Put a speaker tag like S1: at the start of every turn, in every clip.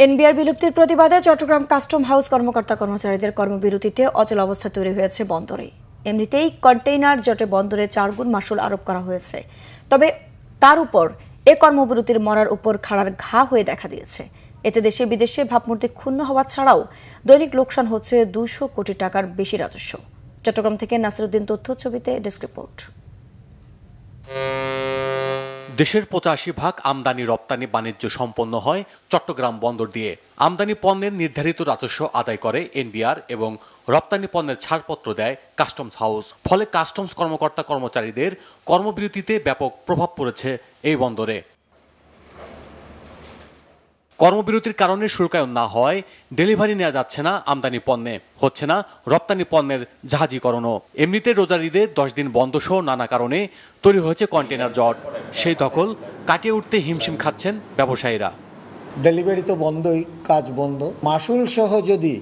S1: NBR বিলুপ্তির প্রতিবাদে Chittagong custom house কর্মকর্তা-কর্মচারীদের কর্মবিরতিতে অচল অবস্থা তৈরি হয়েছে বন্দরে। এমনিতেই কন্টেইনার জটে বন্দরে 4 গুণ মাশুল আরোপ করা হয়েছে। তবে তার উপর এ কর্মবিরতির মরার উপর খাড়ার ঘা হয়ে দেখা দিয়েছে। এতে দেশে বিদেশে ভাবমূর্তি ক্ষুণ্ণ হওয়া ছাড়াও দৈনিক লোকসান হচ্ছে 200 কোটি টাকার বেশি রাজস্ব। চট্টগ্রাম থেকে নাসিরউদ্দিন তথ্য ছবিতে ডেস্ক রিপোর্ট।
S2: দেশের 85% আমদানি রপ্তানি বাণিজ্য সম্পন্ন হয় চট্টগ্রাম বন্দর দিয়ে। আমদানি পণ্যের নির্ধারিত রাজস্ব আদায় করে এনবিআর এবং রপ্তানি পণ্যের ছাড়পত্র দেয় কাস্টমস হাউস। ফলে কাস্টমস কর্মকর্তা কর্মচারীদের কর্মবিরতিতে ব্যাপক প্রভাব পড়েছে এই বন্দরে। কর্মবিরতির কারণে শুল্কায়ন না হওয়ায় ডেলিভারি নেওয়া যাচ্ছে না আমদানি পণ্যে, হচ্ছে না রপ্তানি পণ্যের জাহাজীকরণও। এমনিতে রোজার ঈদে 10 দিন বন্ধ সহ নানা কারণে তৈরি হয়েছে কন্টেনার জট। সেই দখল কাটিয়ে উঠতে হিমশিম খাচ্ছেন ব্যবসায়ীরা।
S3: ডেলিভারি তো বন্ধই, কাজ বন্ধ। মাশুল সহ যদি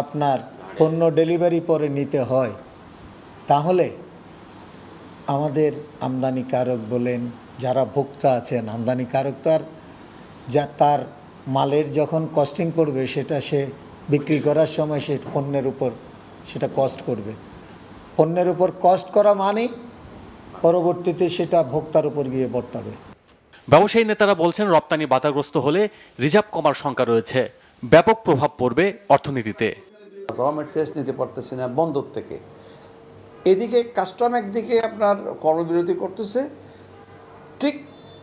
S3: আপনার পণ্য ডেলিভারি পরে নিতে হয় তাহলে আমাদের আমদানিকারক বলেন, যারা ভোক্তা আছেন, আমদানিকারক তার মালের যখন কস্টিং পড়বে সেটা সে বিক্রি করার সময় সে পণ্যের উপর সেটা কস্ট করবে। পণ্যের উপর কস্ট করা মানে পরবর্তীতে সেটা ভোক্তার উপর গিয়ে বর্তাবে।
S2: ব্যবসায়ী নেতারা বলছেন, রপ্তানি বাধাগ্রস্ত হলে রিজার্ভ কমার শঙ্কা রয়েছে, ব্যাপক প্রভাব পড়বে অর্থনীতিতে।
S4: র মেটেরিয়ালস নিতে পারতেছে না বন্দর থেকে, এদিকে কাস্টম একদিকে আপনার কর্মবিরতি করতেছে, ঠিক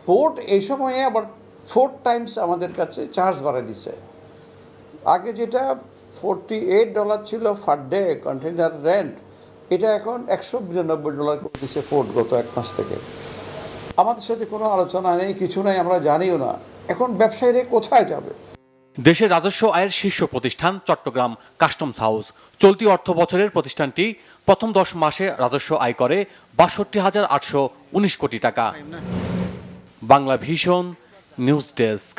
S4: পোর্ট এই সময়ে আবার 4 টাইমস আমাদের কাছে চার্জ বাড়ায় দিছে। আগে যেটা $48 ছিল পার ডে কন্টেইনার রেন্ট, এটা এখন $192 করে দিচ্ছে পোর্ট গত 1 মাস থেকে। আমাদের সাথে কোনো আলোচনা নেই, কিছু নাই, আমরা জানিও না এখন ব্যবসায়ীরা কোথায় যাবে।
S2: দেশের রাজস্ব আয়ের শীর্ষ প্রতিষ্ঠান চট্টগ্রাম কাস্টমস হাউস। চলতি অর্থ বছরের প্রতিষ্ঠানটি প্রথম 10 মাসে রাজস্ব আয় করে 62,819 কোটি টাকা। Bangla vision news desk.